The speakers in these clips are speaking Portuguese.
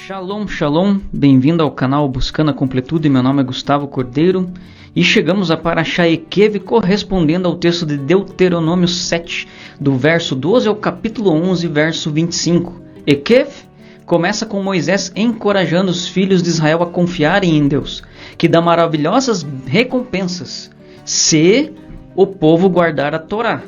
Shalom, shalom, bem-vindo ao canal Buscando a Completude, meu nome é Gustavo Cordeiro e chegamos a Parashá Ekev, correspondendo ao texto de Deuteronômio 7, do verso 12 ao capítulo 11, verso 25. Ekev começa com Moisés encorajando os filhos de Israel a confiarem em Deus, que dá maravilhosas recompensas, se o povo guardar a Torá.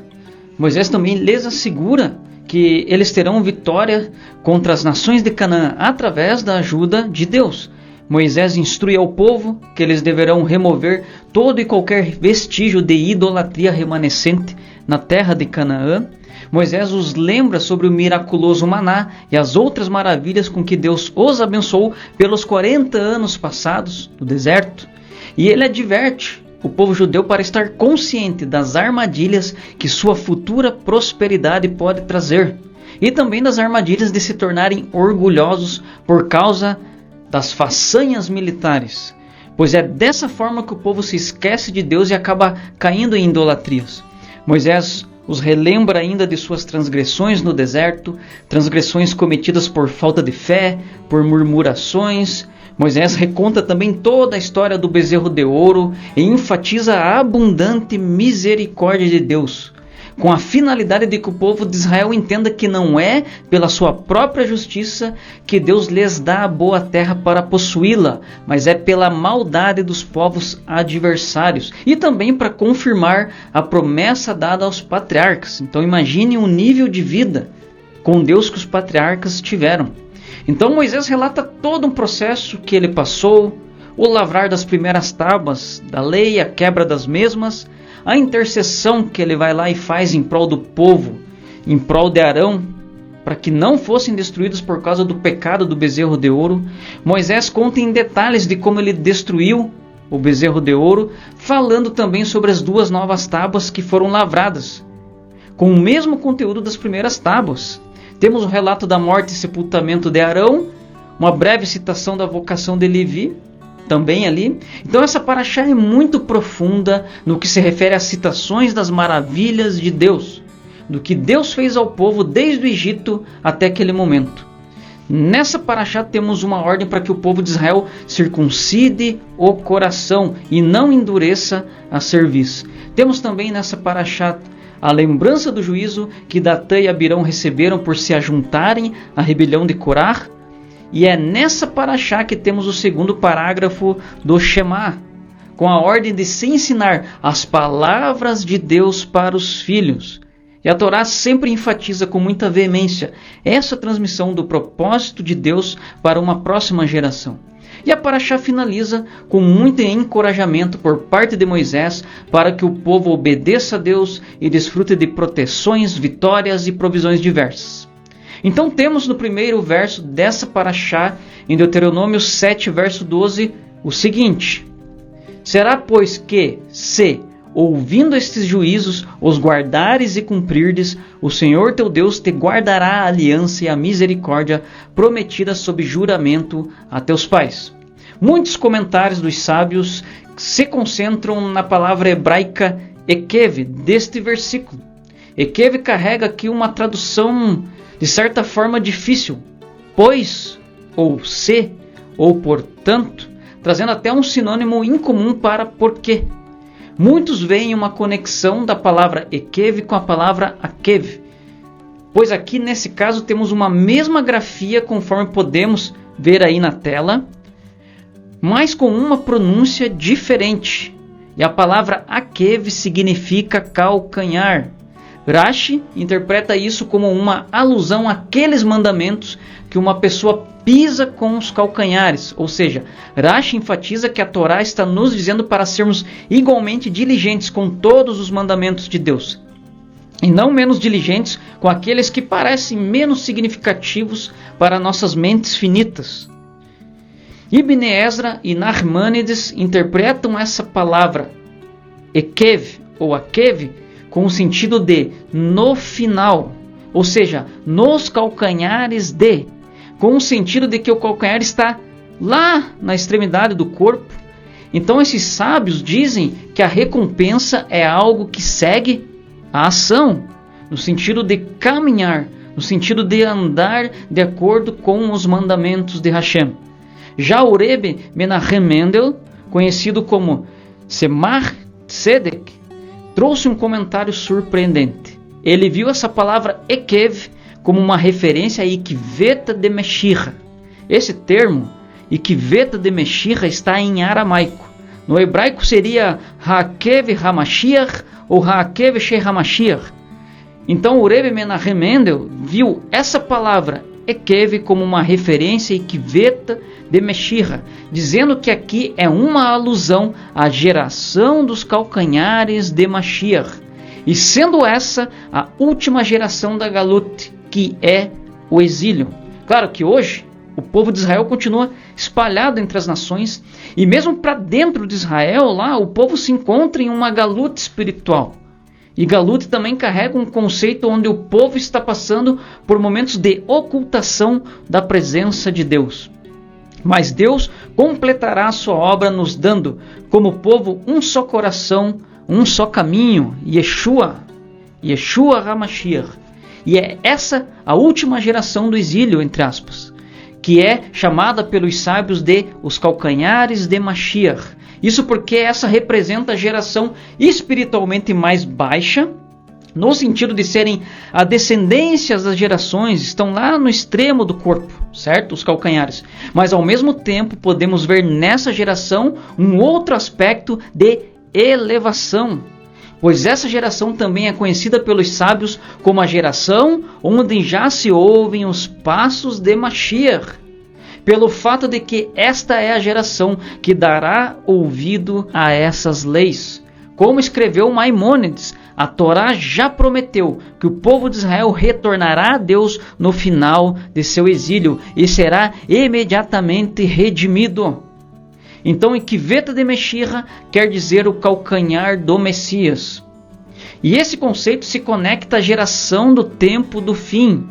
Moisés também lhes assegura que eles terão vitória contra as nações de Canaã através da ajuda de Deus. Moisés instrui ao povo que eles deverão remover todo e qualquer vestígio de idolatria remanescente na terra de Canaã. Moisés os lembra sobre o miraculoso maná e as outras maravilhas com que Deus os abençoou pelos 40 anos passados no deserto. E ele adverte o povo judeu para estar consciente das armadilhas que sua futura prosperidade pode trazer, e também das armadilhas de se tornarem orgulhosos por causa das façanhas militares, pois é dessa forma que o povo se esquece de Deus e acaba caindo em idolatrias. Moisés os relembra ainda de suas transgressões no deserto, transgressões cometidas por falta de fé, por murmurações. Moisés reconta também toda a história do bezerro de ouro e enfatiza a abundante misericórdia de Deus, com a finalidade de que o povo de Israel entenda que não é pela sua própria justiça que Deus lhes dá a boa terra para possuí-la, mas é pela maldade dos povos adversários, e também para confirmar a promessa dada aos patriarcas. Então imagine o nível de vida com Deus que os patriarcas tiveram. Então Moisés relata todo um processo que ele passou, o lavrar das primeiras tábuas da lei, a quebra das mesmas, a intercessão que ele vai lá e faz em prol do povo, em prol de Arão, para que não fossem destruídos por causa do pecado do bezerro de ouro. Moisés conta em detalhes de como ele destruiu o bezerro de ouro, falando também sobre as duas novas tábuas que foram lavradas, com o mesmo conteúdo das primeiras tábuas. Temos o relato da morte e sepultamento de Arão, uma breve citação da vocação de Levi, também ali. Então essa parashá é muito profunda no que se refere às citações das maravilhas de Deus, do que Deus fez ao povo desde o Egito até aquele momento. Nessa parashá temos uma ordem para que o povo de Israel circuncide o coração e não endureça a cerviz. Temos também nessa parashá a lembrança do juízo que Datã e Abirão receberam por se ajuntarem à rebelião de Corá. E é nessa parashá que temos o segundo parágrafo do Shema, com a ordem de se ensinar as palavras de Deus para os filhos. E a Torá sempre enfatiza com muita veemência essa transmissão do propósito de Deus para uma próxima geração. E a parashá finaliza com muito encorajamento por parte de Moisés para que o povo obedeça a Deus e desfrute de proteções, vitórias e provisões diversas. Então temos no primeiro verso dessa parashá, em Deuteronômio 7, verso 12, o seguinte: será, pois, que, se, ouvindo estes juízos, os guardares e cumprirdes, o Senhor teu Deus te guardará a aliança e a misericórdia prometida sob juramento a teus pais. Muitos comentários dos sábios se concentram na palavra hebraica Ekev deste versículo. Ekev carrega aqui uma tradução de certa forma difícil, pois, ou se, ou portanto, trazendo até um sinônimo incomum para porque. Muitos veem uma conexão da palavra Ekev com a palavra Akev, pois aqui nesse caso temos uma mesma grafia conforme podemos ver aí na tela, mas com uma pronúncia diferente. E a palavra Akev significa calcanhar. Rashi interpreta isso como uma alusão àqueles mandamentos que uma pessoa pisa com os calcanhares, ou seja, Rashi enfatiza que a Torá está nos dizendo para sermos igualmente diligentes com todos os mandamentos de Deus, e não menos diligentes com aqueles que parecem menos significativos para nossas mentes finitas. Ibn Ezra e Nachmanides interpretam essa palavra Ekev ou Akev com o sentido de no final, ou seja, nos calcanhares de, com o sentido de que o calcanhar está lá na extremidade do corpo. Então esses sábios dizem que a recompensa é algo que segue a ação, no sentido de caminhar no sentido de andar de acordo com os mandamentos de Hashem. Já o Rebbe Menahem Mendel, conhecido como Semach Tzedek, trouxe um comentário surpreendente. Ele viu essa palavra Ekev como uma referência a Ikveta de Meshicha. Esse termo, Ikveta de Meshicha, está em aramaico. No hebraico seria Haakev HaMashiach ou Haakev Shei HaMashiach. Então o Rebbe Menahem Mendel viu essa palavra Ekev como uma referência a Ikveta de Meshicha, dizendo que aqui é uma alusão à geração dos calcanhares de Mashiach, e sendo essa a última geração da Galut, que é o exílio. Claro que hoje o povo de Israel continua espalhado entre as nações, e mesmo para dentro de Israel, lá o povo se encontra em uma Galut espiritual. E Galut também carrega um conceito onde o povo está passando por momentos de ocultação da presença de Deus. Mas Deus completará a sua obra nos dando, como povo, um só coração, um só caminho, Yeshua HaMashiach. E é essa a última geração do exílio, entre aspas, que é chamada pelos sábios de os calcanhares de Mashiach. Isso porque essa representa a geração espiritualmente mais baixa, no sentido de serem a descendência das gerações, estão lá no extremo do corpo, certo? Os calcanhares. Mas ao mesmo tempo podemos ver nessa geração um outro aspecto de elevação, pois essa geração também é conhecida pelos sábios como a geração onde já se ouvem os passos de Mashiach, pelo fato de que esta é a geração que dará ouvido a essas leis. Como escreveu Maimônides, a Torá já prometeu que o povo de Israel retornará a Deus no final de seu exílio e será imediatamente redimido. Então, Ikveta de Meshicha quer dizer o calcanhar do Messias. E esse conceito se conecta à geração do tempo do fim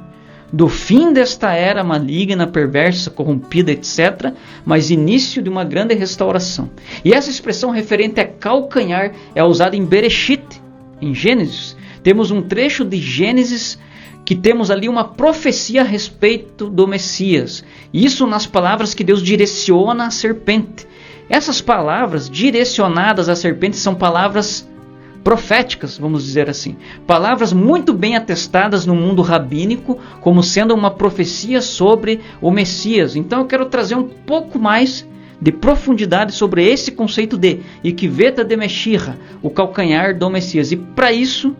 desta era maligna, perversa, corrompida, etc., mas início de uma grande restauração. E essa expressão referente a calcanhar é usada em Bereshit, em Gênesis. Temos um trecho de Gênesis que temos ali uma profecia a respeito do Messias. Isso nas palavras que Deus direciona à serpente. Essas palavras direcionadas à serpente são palavras proféticas, vamos dizer assim. Palavras muito bem atestadas no mundo rabínico como sendo uma profecia sobre o Messias. Então eu quero trazer um pouco mais de profundidade sobre esse conceito de Ikveta de Meshicha, o calcanhar do Messias. E para isso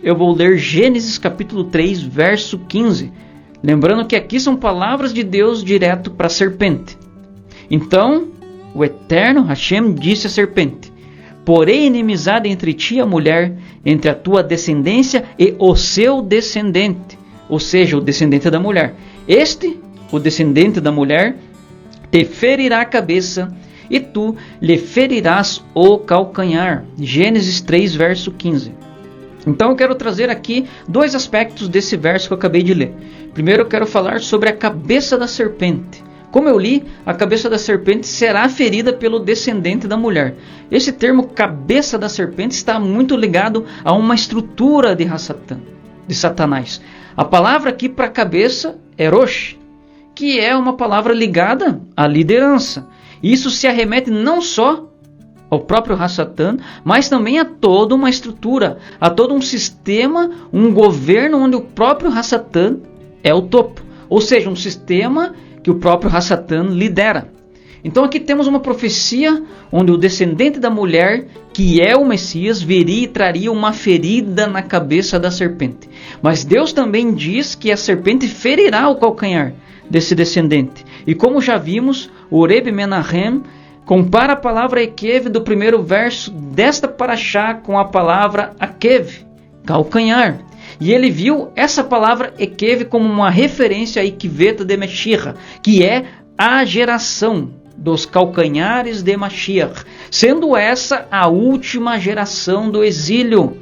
eu vou ler Gênesis capítulo 3, verso 15. Lembrando que aqui são palavras de Deus direto para a serpente. Então o Eterno Hashem disse à serpente: porém inimizade entre ti e a mulher, entre a tua descendência e o seu descendente, ou seja, o descendente da mulher. Este, o descendente da mulher, te ferirá a cabeça e tu lhe ferirás o calcanhar. Gênesis 3, verso 15. Então eu quero trazer aqui dois aspectos desse verso que eu acabei de ler. Primeiro eu quero falar sobre a cabeça da serpente. Como eu li, a cabeça da serpente será ferida pelo descendente da mulher. Esse termo cabeça da serpente está muito ligado a uma estrutura de Satanás. A palavra aqui para cabeça é Rosh, que é uma palavra ligada à liderança. Isso se arremete não só ao próprio Hassatan, mas também a toda uma estrutura, a todo um sistema, um governo onde o próprio Hassatan é o topo. Ou seja, um sistema que o próprio Hassatan lidera. Então aqui temos uma profecia onde o descendente da mulher, que é o Messias, viria e traria uma ferida na cabeça da serpente. Mas Deus também diz que a serpente ferirá o calcanhar desse descendente. E como já vimos, o Rebbe Menahem compara a palavra Ekev do primeiro verso desta parashá com a palavra Akev, calcanhar. E ele viu essa palavra Ekev como uma referência a Ikveta de Meshicha, que é a geração dos calcanhares de Mashiach, sendo essa a última geração do exílio.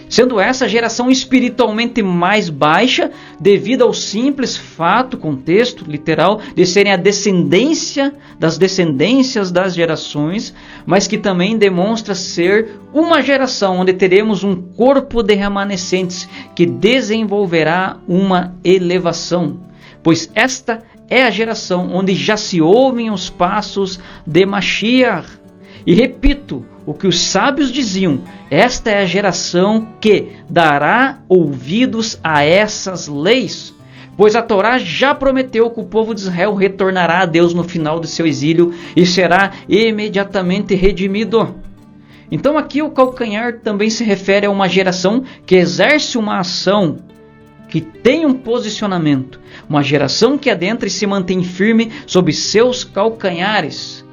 sendo essa a geração espiritualmente mais baixa, devido ao simples fato, contexto literal, de serem a descendência das descendências das gerações, mas que também demonstra ser uma geração onde teremos um corpo de remanescentes que desenvolverá uma elevação, pois esta é a geração onde já se ouvem os passos de Mashiach. E repito o que os sábios diziam: esta é a geração que dará ouvidos a essas leis, pois a Torá já prometeu que o povo de Israel retornará a Deus no final de seu exílio e será imediatamente redimido. Então aqui o calcanhar também se refere a uma geração que exerce uma ação, que tem um posicionamento, uma geração que adentra e se mantém firme sob seus calcanhares,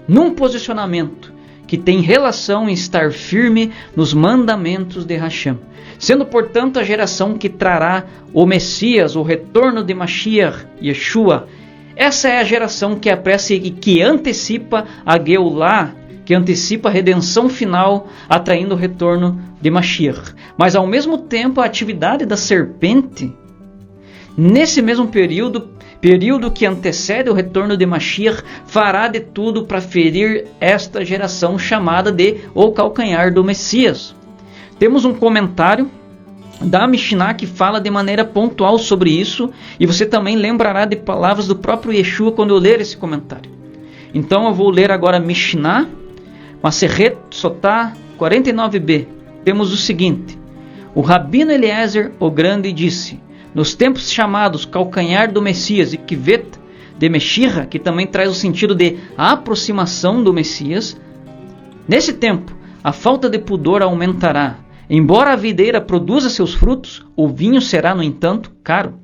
num posicionamento que tem relação em estar firme nos mandamentos de Hashem, sendo portanto a geração que trará o Messias, o retorno de Mashiach, Yeshua. Essa é a geração que apressa e que antecipa a Geulah, que antecipa a redenção final, atraindo o retorno de Mashiach. Mas ao mesmo tempo a atividade da serpente, nesse mesmo período que antecede o retorno de Mashiach, fará de tudo para ferir esta geração chamada de o calcanhar do Messias. Temos um comentário da Mishnah que fala de maneira pontual sobre isso, e você também lembrará de palavras do próprio Yeshua quando eu ler esse comentário. Então eu vou ler agora Mishnah, Maseret Sotá 49b. Temos o seguinte: o Rabino Eliezer o Grande disse: nos tempos chamados calcanhar do Messias e Kivet de Meshirra, que também traz o sentido de aproximação do Messias, nesse tempo a falta de pudor aumentará. Embora a videira produza seus frutos, o vinho será, no entanto, caro.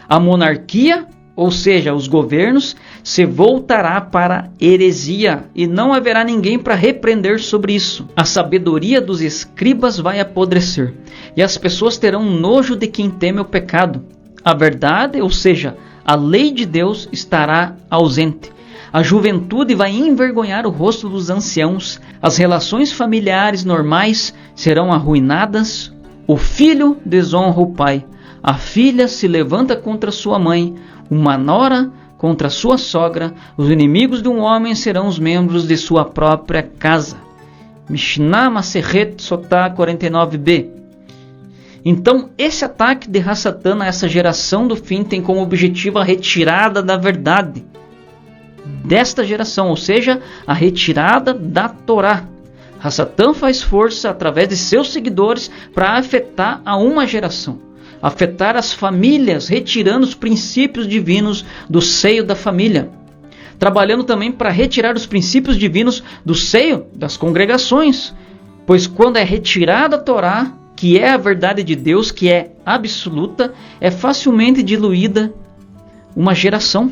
A monarquia, ou seja, os governos, se voltará para a heresia, e não haverá ninguém para repreender sobre isso. A sabedoria dos escribas vai apodrecer, e as pessoas terão nojo de quem teme o pecado. A verdade, ou seja, a lei de Deus, estará ausente. A juventude vai envergonhar o rosto dos anciãos, as relações familiares normais serão arruinadas, o filho desonra o pai, a filha se levanta contra sua mãe, uma nora contra sua sogra, os inimigos de um homem serão os membros de sua própria casa. Mishnah Maseret Sotá 49b. Então, esse ataque de Hassatan a essa geração do fim tem como objetivo a retirada da verdade desta geração, ou seja, a retirada da Torá. Hassatan faz força através de seus seguidores para afetar a uma geração, afetar as famílias, retirando os princípios divinos do seio da família, trabalhando também para retirar os princípios divinos do seio das congregações, pois quando é retirada a Torá, que é a verdade de Deus, que é absoluta, é facilmente diluída uma geração.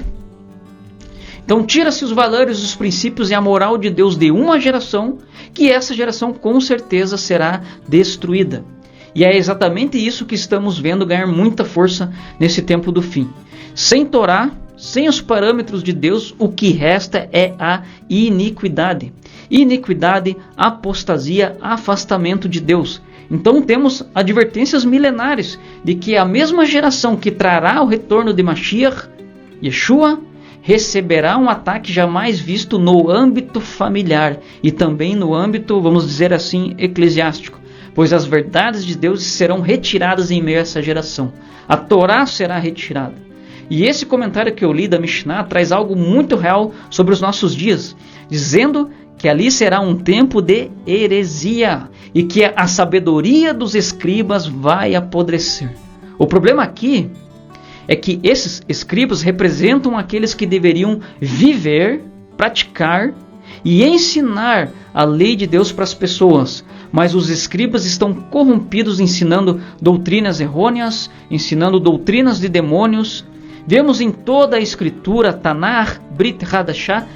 Então tira-se os valores, os princípios e a moral de Deus de uma geração, que essa geração com certeza será destruída. E é exatamente isso que estamos vendo ganhar muita força nesse tempo do fim. Sem Torá, sem os parâmetros de Deus, o que resta é a iniquidade. Iniquidade, apostasia, afastamento de Deus. Então temos advertências milenares de que a mesma geração que trará o retorno de Mashiach, Yeshua, receberá um ataque jamais visto no âmbito familiar e também no âmbito, vamos dizer assim, eclesiástico, pois as verdades de Deus serão retiradas em meio a essa geração. A Torá será retirada. E esse comentário que eu li da Mishnah traz algo muito real sobre os nossos dias, dizendo que ali será um tempo de heresia e que a sabedoria dos escribas vai apodrecer. O problema aqui é que esses escribas representam aqueles que deveriam viver, praticar e ensinar a lei de Deus para as pessoas. Mas os escribas estão corrompidos ensinando doutrinas errôneas, ensinando doutrinas de demônios. Vemos em toda a escritura, Tanakh, Brit Hadashah,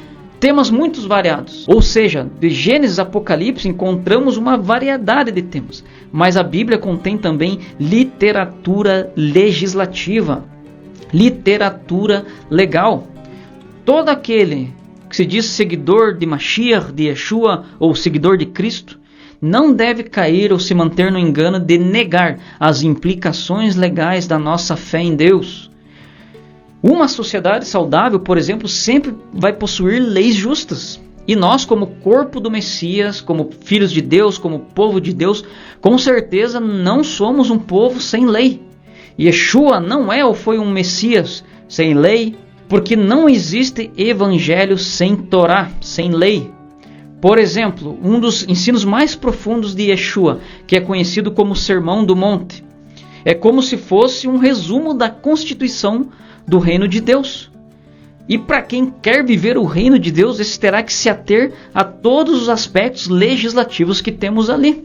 temas muito variados. Ou seja, de Gênesis a Apocalipse encontramos uma variedade de temas. Mas a Bíblia contém também literatura legislativa, literatura legal. Todo aquele que se diz seguidor de Mashiach, de Yeshua ou seguidor de Cristo, não deve cair ou se manter no engano de negar as implicações legais da nossa fé em Deus. Uma sociedade saudável, por exemplo, sempre vai possuir leis justas. E nós, como corpo do Messias, como filhos de Deus, como povo de Deus, com certeza não somos um povo sem lei. Yeshua não é ou foi um Messias sem lei, porque não existe evangelho sem Torá, sem lei. Por exemplo, um dos ensinos mais profundos de Yeshua, que é conhecido como Sermão do Monte, é como se fosse um resumo da constituição do reino de Deus. E para quem quer viver o reino de Deus, esse terá que se ater a todos os aspectos legislativos que temos ali.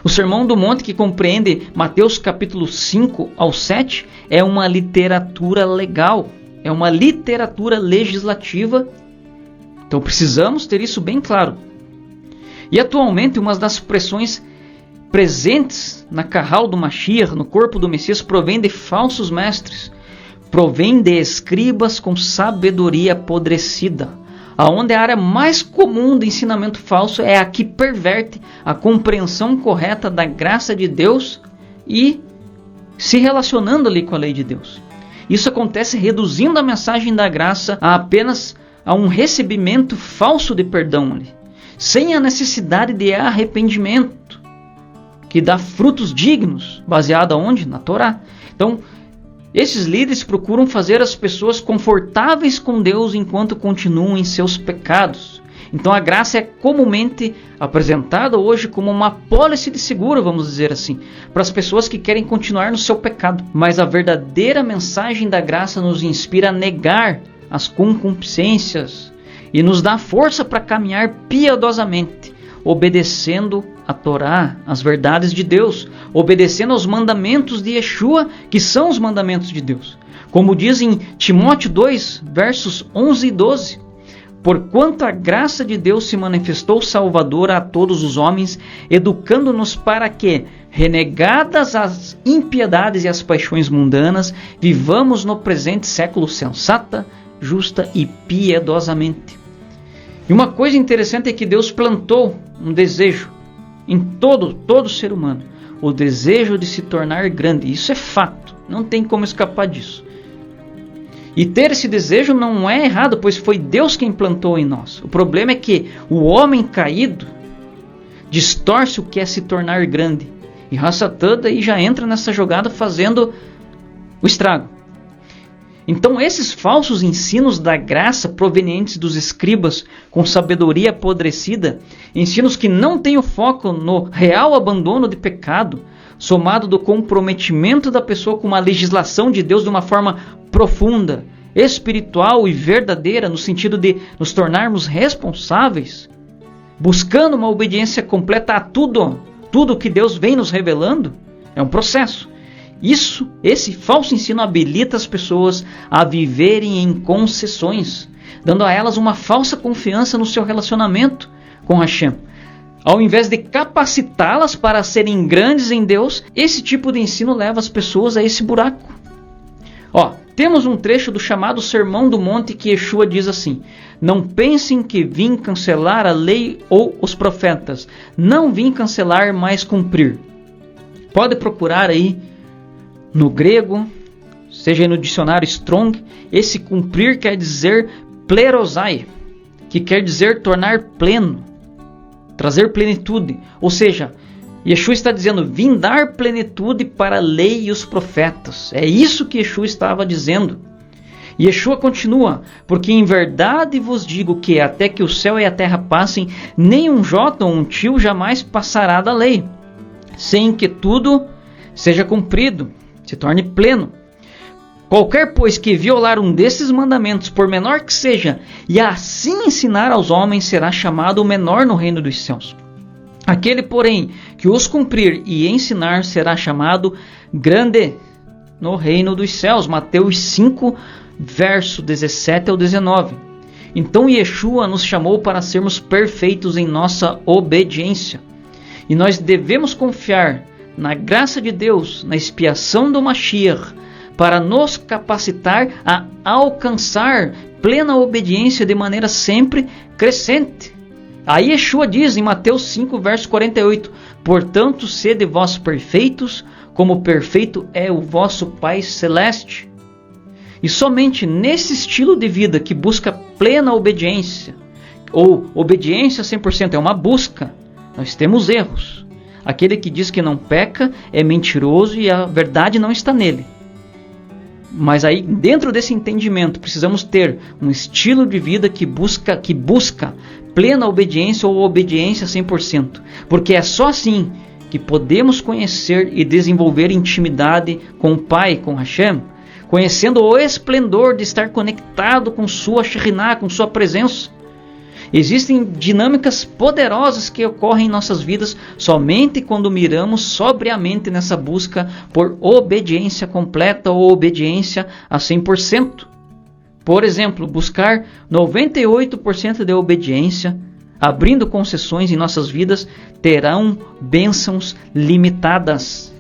O Sermão do Monte, que compreende Mateus capítulo 5 ao 7, é uma literatura legal, é uma literatura legislativa. Então precisamos ter isso bem claro. E atualmente uma das pressões presentes na carral do Mashiach, no corpo do Messias, provém de falsos mestres, provém de escribas com sabedoria apodrecida, aonde a área mais comum do ensinamento falso é a que perverte a compreensão correta da graça de Deus e se relacionando ali com a lei de Deus. Isso acontece reduzindo a mensagem da graça a apenas a um recebimento falso de perdão ali, sem a necessidade de arrependimento, que dá frutos dignos, baseado aonde? Na Torá. Então, esses líderes procuram fazer as pessoas confortáveis com Deus enquanto continuam em seus pecados. Então a graça é comumente apresentada hoje como uma apólice de seguro, vamos dizer assim, para as pessoas que querem continuar no seu pecado. Mas a verdadeira mensagem da graça nos inspira a negar as concupiscências e nos dá força para caminhar piedosamente, obedecendo a Torá, as verdades de Deus, obedecendo aos mandamentos de Yeshua, que são os mandamentos de Deus. Como diz em Timóteo 2, versos 11 e 12, porquanto a graça de Deus se manifestou salvadora a todos os homens, educando-nos para que, renegadas as impiedades e as paixões mundanas, vivamos no presente século sensata, justa e piedosamente. E uma coisa interessante é que Deus plantou um desejo em todo ser humano, o desejo de se tornar grande. Isso é fato, não tem como escapar disso. E ter esse desejo não é errado, pois foi Deus quem plantou em nós. O problema é que o homem caído distorce o que é se tornar grande. E Hassatan aí já entra nessa jogada fazendo o estrago. Então esses falsos ensinos da graça provenientes dos escribas com sabedoria apodrecida, ensinos que não têm o foco no real abandono de pecado, somado do comprometimento da pessoa com uma legislação de Deus de uma forma profunda, espiritual e verdadeira, no sentido de nos tornarmos responsáveis, buscando uma obediência completa a tudo que Deus vem nos revelando, é um processo. Esse falso ensino habilita as pessoas a viverem em concessões, dando a elas uma falsa confiança no seu relacionamento com Hashem. Ao invés de capacitá-las para serem grandes em Deus, esse tipo de ensino leva as pessoas a esse buraco. Temos um trecho do chamado Sermão do Monte que Yeshua diz assim: não pensem que vim cancelar a lei ou os profetas, não vim cancelar, mas cumprir. Pode procurar aí no grego, seja no dicionário Strong, esse cumprir quer dizer plerosai, que quer dizer tornar pleno, trazer plenitude. Ou seja, Yeshua está dizendo, vim dar plenitude para a lei e os profetas. É isso que Yeshua estava dizendo. E Yeshua continua, porque em verdade vos digo que até que o céu e a terra passem, nem um jota ou um tio jamais passará da lei, sem que tudo seja cumprido, se torne pleno. Qualquer, pois, que violar um desses mandamentos, por menor que seja, e assim ensinar aos homens, será chamado o menor no reino dos céus. Aquele, porém, que os cumprir e ensinar, será chamado grande no reino dos céus. Mateus 5, verso 17 ao 19. Então Yeshua nos chamou para sermos perfeitos em nossa obediência. E nós devemos confiar na graça de Deus, na expiação do Mashiach, para nos capacitar a alcançar plena obediência de maneira sempre crescente. Aí Yeshua diz em Mateus 5, verso 48, portanto, sede vós perfeitos, como perfeito é o vosso Pai Celeste. E somente nesse estilo de vida que busca plena obediência, ou obediência 100%, é uma busca, nós temos erros. Aquele que diz que não peca é mentiroso e a verdade não está nele. Mas aí, dentro desse entendimento, precisamos ter um estilo de vida que busca plena obediência ou obediência 100%. Porque é só assim que podemos conhecer e desenvolver intimidade com o Pai, com Hashem, conhecendo o esplendor de estar conectado com sua Shekhinah, com sua presença. Existem dinâmicas poderosas que ocorrem em nossas vidas somente quando miramos sobriamente nessa busca por obediência completa ou obediência a 100%. Por exemplo, buscar 98% de obediência, abrindo concessões em nossas vidas, terão bênçãos limitadas.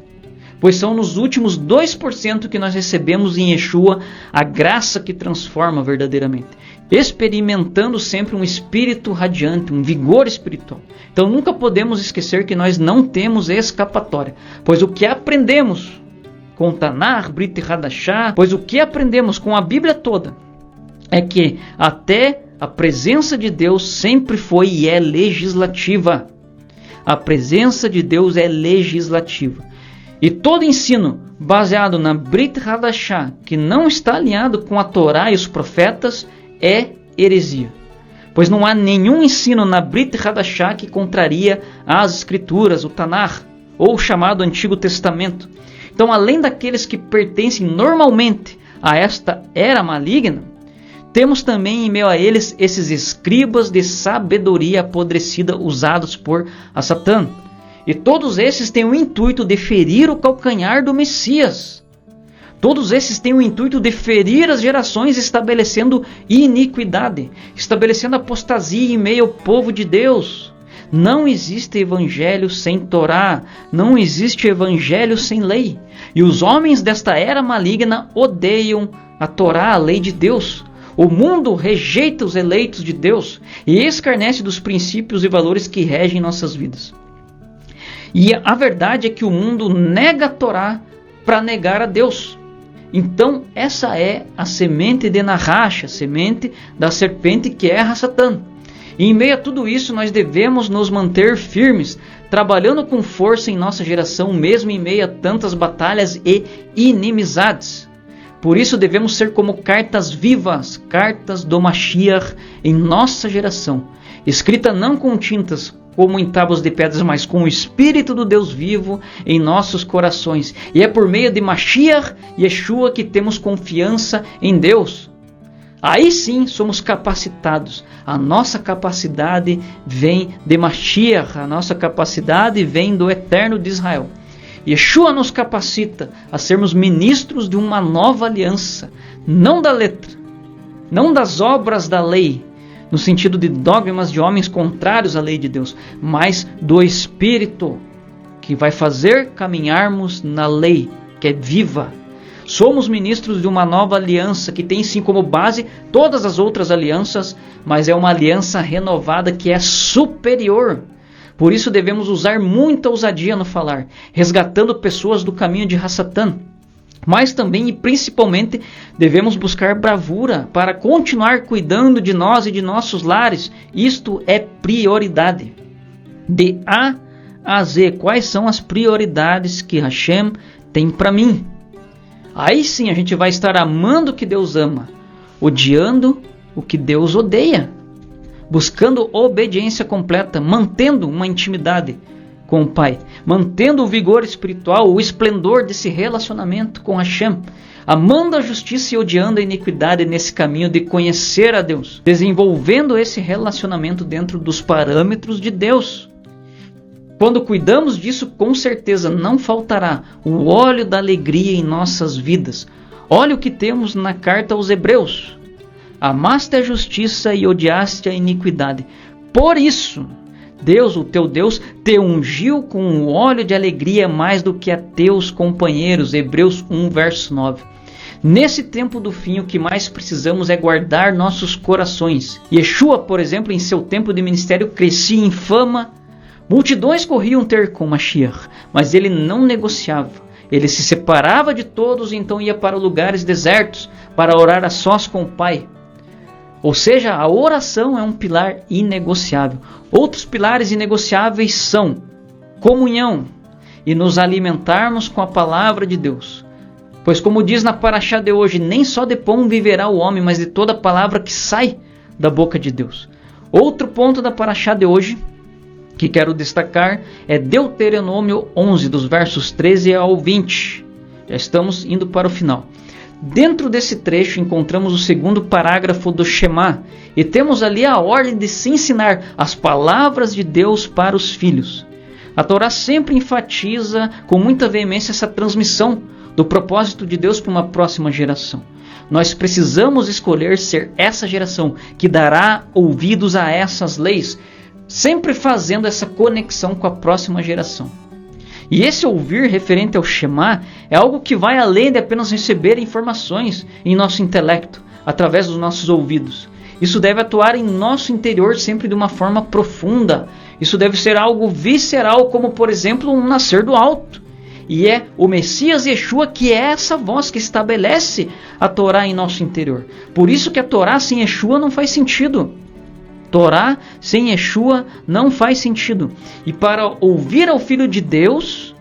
Pois são nos últimos 2% que nós recebemos em Yeshua a graça que transforma verdadeiramente, experimentando sempre um espírito radiante, um vigor espiritual. Então nunca podemos esquecer que nós não temos escapatória, pois o que aprendemos com Tanar, Brit Hadashah, pois o que aprendemos com a Bíblia toda, é que até a presença de Deus sempre foi e é legislativa. A presença de Deus é legislativa. E todo ensino baseado na Brit Hadashah, que não está alinhado com a Torá e os profetas, é heresia. Pois não há nenhum ensino na Brit Hadashah que contraria as Escrituras, o Tanar, ou o chamado Antigo Testamento. Então, além daqueles que pertencem normalmente a esta era maligna, temos também em meio a eles esses escribas de sabedoria apodrecida usados por Satã. E todos esses têm o intuito de ferir o calcanhar do Messias. Todos esses têm o intuito de ferir as gerações, estabelecendo iniquidade, estabelecendo apostasia em meio ao povo de Deus. Não existe evangelho sem Torá, não existe evangelho sem lei. E os homens desta era maligna odeiam a Torá, a lei de Deus. O mundo rejeita os eleitos de Deus e escarnece dos princípios e valores que regem nossas vidas. E a verdade é que o mundo nega a Torá para negar a Deus. Então essa é a semente de Nahash, a semente da serpente que é Satã. E em meio a tudo isso nós devemos nos manter firmes, trabalhando com força em nossa geração, mesmo em meio a tantas batalhas e inimizades. Por isso devemos ser como cartas vivas, cartas do Mashiach em nossa geração, escrita não com tintas como em tábuas de pedras, mas com o Espírito do Deus vivo em nossos corações. E é por meio de Mashiach, Yeshua, que temos confiança em Deus. Aí sim somos capacitados. A nossa capacidade vem de Mashiach, a nossa capacidade vem do Eterno de Israel. Yeshua nos capacita a sermos ministros de uma nova aliança, não da letra, não das obras da lei, no sentido de dogmas de homens contrários à lei de Deus, mas do Espírito, que vai fazer caminharmos na lei, que é viva. Somos ministros de uma nova aliança, que tem sim como base todas as outras alianças, mas é uma aliança renovada que é superior. Por isso devemos usar muita ousadia no falar, resgatando pessoas do caminho de Satã. Mas também e principalmente devemos buscar bravura para continuar cuidando de nós e de nossos lares. Isto é prioridade. De A a Z, quais são as prioridades que Hashem tem para mim? Aí sim a gente vai estar amando o que Deus ama, odiando o que Deus odeia, buscando obediência completa, mantendo uma intimidade com o Pai, mantendo o vigor espiritual, o esplendor desse relacionamento com Hashem, amando a justiça e odiando a iniquidade nesse caminho de conhecer a Deus, desenvolvendo esse relacionamento dentro dos parâmetros de Deus. Quando cuidamos disso, com certeza não faltará o óleo da alegria em nossas vidas. Olha o que temos na carta aos Hebreus: amaste a justiça e odiaste a iniquidade. Por isso, Deus, o teu Deus, te ungiu com um óleo de alegria mais do que a teus companheiros. Hebreus 1, verso 9. Nesse tempo do fim, o que mais precisamos é guardar nossos corações. Yeshua, por exemplo, em seu tempo de ministério, crescia em fama. Multidões corriam ter com Mashiach, mas ele não negociava. Ele se separava de todos e então ia para lugares desertos para orar a sós com o Pai. Ou seja, a oração é um pilar inegociável. Outros pilares inegociáveis são comunhão e nos alimentarmos com a palavra de Deus. Pois como diz na Parashá de hoje, nem só de pão viverá o homem, mas de toda a palavra que sai da boca de Deus. Outro ponto da Parashá de hoje que quero destacar é Deuteronômio 11, dos versos 13 ao 20. Já estamos indo para o final. Dentro desse trecho encontramos o segundo parágrafo do Shema e temos ali a ordem de se ensinar as palavras de Deus para os filhos. A Torá sempre enfatiza com muita veemência essa transmissão do propósito de Deus para uma próxima geração. Nós precisamos escolher ser essa geração que dará ouvidos a essas leis, sempre fazendo essa conexão com a próxima geração. E esse ouvir referente ao Shema é algo que vai além de apenas receber informações em nosso intelecto, através dos nossos ouvidos. Isso deve atuar em nosso interior sempre de uma forma profunda. Isso deve ser algo visceral, como por exemplo um nascer do alto. E é o Messias Yeshua que é essa voz que estabelece a Torá em nosso interior. Por isso que a Torá sem Yeshua não faz sentido. Torá sem Yeshua não faz sentido. E para ouvir ao Filho de Deus,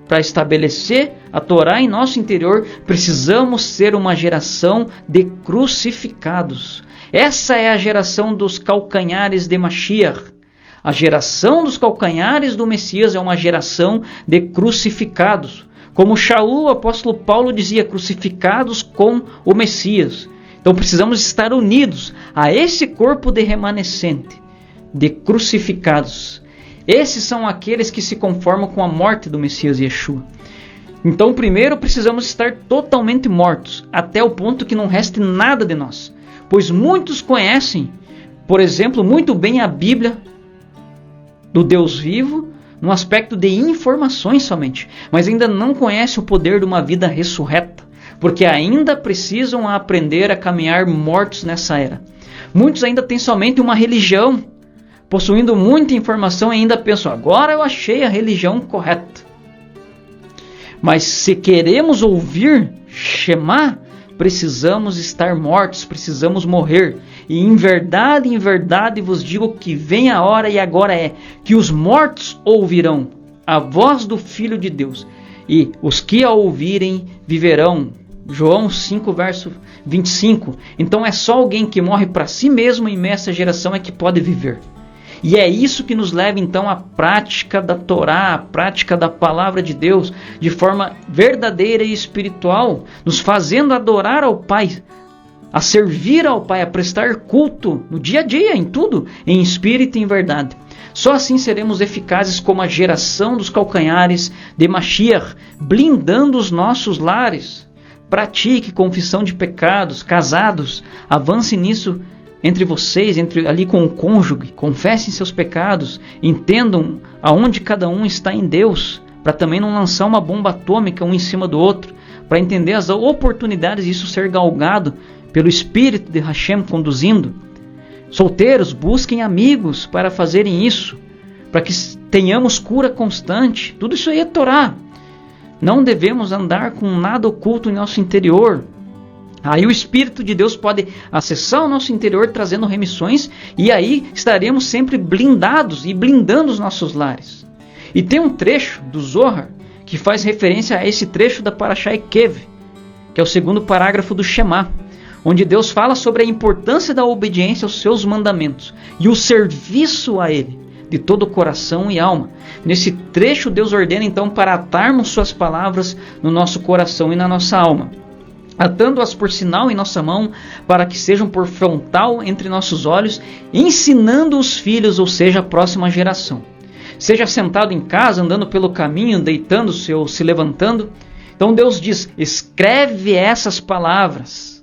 para estabelecer a Torá em nosso interior, precisamos ser uma geração de crucificados. Essa é a geração dos calcanhares de Mashiach. A geração dos calcanhares do Messias é uma geração de crucificados. Como Shaul, o apóstolo Paulo dizia, crucificados com o Messias. Então precisamos estar unidos a esse corpo de remanescente, de crucificados. Esses são aqueles que se conformam com a morte do Messias Yeshua. Então primeiro precisamos estar totalmente mortos, até o ponto que não reste nada de nós. Pois muitos conhecem, por exemplo, muito bem a Bíblia do Deus vivo, no aspecto de informações somente, mas ainda não conhecem o poder de uma vida ressurreta, porque ainda precisam aprender a caminhar mortos nessa era. Muitos ainda têm somente uma religião, possuindo muita informação e ainda pensam, agora eu achei a religião correta. Mas se queremos ouvir Shema, precisamos estar mortos, precisamos morrer. E em verdade vos digo que vem a hora e agora é, que os mortos ouvirão a voz do Filho de Deus, e os que a ouvirem viverão. João 5, verso 25. Então é só alguém que morre para si mesmo em meio a essa geração é que pode viver. E é isso que nos leva então à prática da Torá, à prática da palavra de Deus, de forma verdadeira e espiritual, nos fazendo adorar ao Pai, a servir ao Pai, a prestar culto no dia a dia, em tudo, em espírito e em verdade. Só assim seremos eficazes como a geração dos calcanhares de Mashiach, blindando os nossos lares. Pratique confissão de pecados, casados, avance nisso entre vocês, ali com o cônjuge, confessem seus pecados, entendam aonde cada um está em Deus, para também não lançar uma bomba atômica um em cima do outro, para entender as oportunidades de isso ser galgado pelo Espírito de Hashem conduzindo. Solteiros, busquem amigos para fazerem isso, para que tenhamos cura constante. Tudo isso aí é Torá. Não devemos andar com nada oculto em nosso interior. Aí o Espírito de Deus pode acessar o nosso interior trazendo remissões, e aí estaremos sempre blindados e blindando os nossos lares. E tem um trecho do Zohar que faz referência a esse trecho da Parashá Ekev, que é o segundo parágrafo do Shema, onde Deus fala sobre a importância da obediência aos seus mandamentos e o serviço a Ele, de todo o coração e alma. Nesse trecho Deus ordena então para atarmos suas palavras no nosso coração e na nossa alma, atando-as por sinal em nossa mão, para que sejam por frontal entre nossos olhos, ensinando os filhos, ou seja, a próxima geração. Seja sentado em casa, andando pelo caminho, deitando-se ou se levantando. Então Deus diz, escreve essas palavras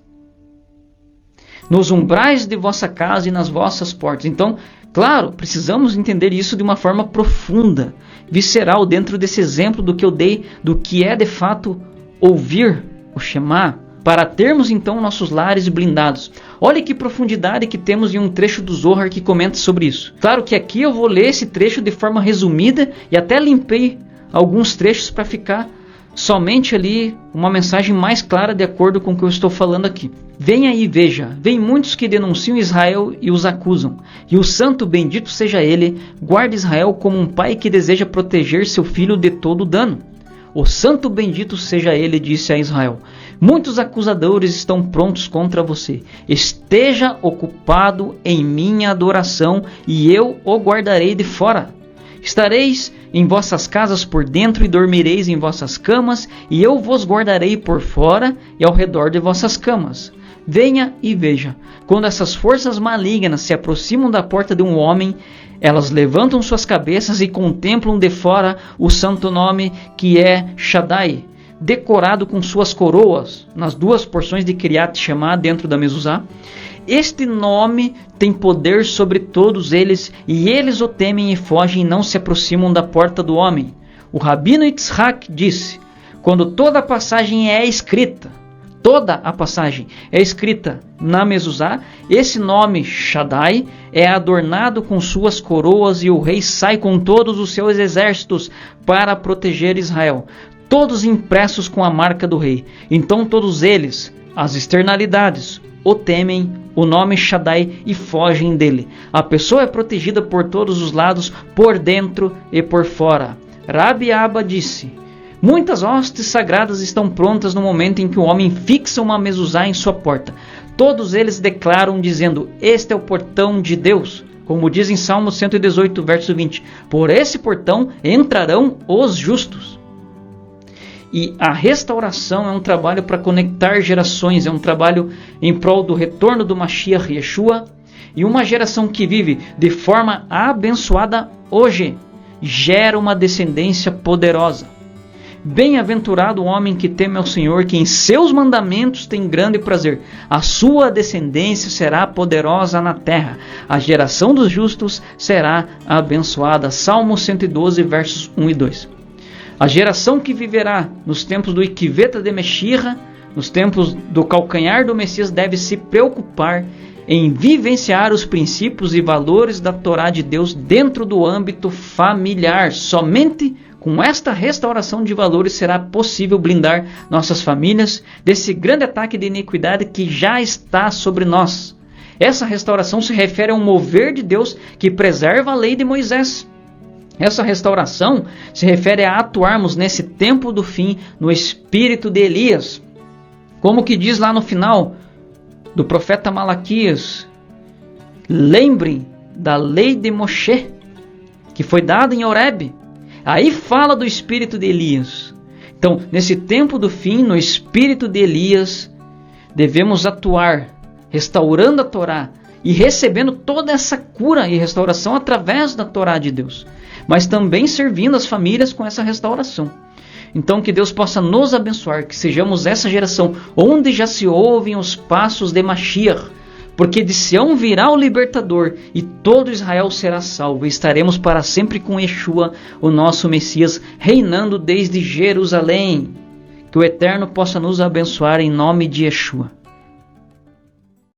nos umbrais de vossa casa e nas vossas portas. Então, claro, precisamos entender isso de uma forma profunda, visceral, dentro desse exemplo do que eu dei, do que é de fato ouvir o Shema, para termos então nossos lares blindados. Olha que profundidade que temos em um trecho do Zohar que comenta sobre isso. Claro que aqui eu vou ler esse trecho de forma resumida e até limpei alguns trechos para ficar somente ali uma mensagem mais clara de acordo com o que eu estou falando aqui. Vem aí, veja, vem muitos que denunciam Israel e os acusam, e o santo bendito seja ele, guarda Israel como um pai que deseja proteger seu filho de todo dano. O santo bendito seja ele, disse a Israel, muitos acusadores estão prontos contra você. Esteja ocupado em minha adoração e eu o guardarei de fora. Estareis em vossas casas por dentro e dormireis em vossas camas, e eu vos guardarei por fora e ao redor de vossas camas. Venha e veja, quando essas forças malignas se aproximam da porta de um homem, elas levantam suas cabeças e contemplam de fora o santo nome que é Shaddai, decorado com suas coroas, nas duas porções de Kiryat Shema dentro da Mezuzá. Este nome tem poder sobre todos eles, e eles o temem e fogem e não se aproximam da porta do homem. O Rabino Yitzhak disse, quando toda a passagem é escrita na Mezuzá, esse nome Shaddai é adornado com suas coroas e o rei sai com todos os seus exércitos para proteger Israel, todos impressos com a marca do rei. Então todos eles, as externalidades, o temem, o nome Shaddai, e fogem dele. A pessoa é protegida por todos os lados, por dentro e por fora. Rabi Abba disse, muitas hostes sagradas estão prontas no momento em que o homem fixa uma mezuzá em sua porta. Todos eles declaram dizendo, este é o portão de Deus. Como diz em Salmo 118, verso 20, por esse portão entrarão os justos. E a restauração é um trabalho para conectar gerações, é um trabalho em prol do retorno do Mashiach Yeshua, e uma geração que vive de forma abençoada hoje gera uma descendência poderosa. Bem-aventurado o homem que teme ao Senhor, que em seus mandamentos tem grande prazer. A sua descendência será poderosa na terra. A geração dos justos será abençoada. Salmo 112, versos 1 e 2. A geração que viverá nos tempos do Ikiveta de Meshira, nos tempos do calcanhar do Messias, deve se preocupar em vivenciar os princípios e valores da Torá de Deus dentro do âmbito familiar. Somente com esta restauração de valores será possível blindar nossas famílias desse grande ataque de iniquidade que já está sobre nós. Essa restauração se refere a um mover de Deus que preserva a lei de Moisés. Essa restauração se refere a atuarmos nesse tempo do fim no espírito de Elias. Como que diz lá no final do profeta Malaquias, lembrem da lei de Moshe, que foi dada em Horebe. Aí fala do espírito de Elias. Então, nesse tempo do fim, no espírito de Elias, devemos atuar, restaurando a Torá e recebendo toda essa cura e restauração através da Torá de Deus, mas também servindo as famílias com essa restauração. Então que Deus possa nos abençoar, que sejamos essa geração onde já se ouvem os passos de Mashiach, porque de Sião virá o libertador e todo Israel será salvo, e estaremos para sempre com Yeshua, o nosso Messias, reinando desde Jerusalém. Que o Eterno possa nos abençoar em nome de Yeshua.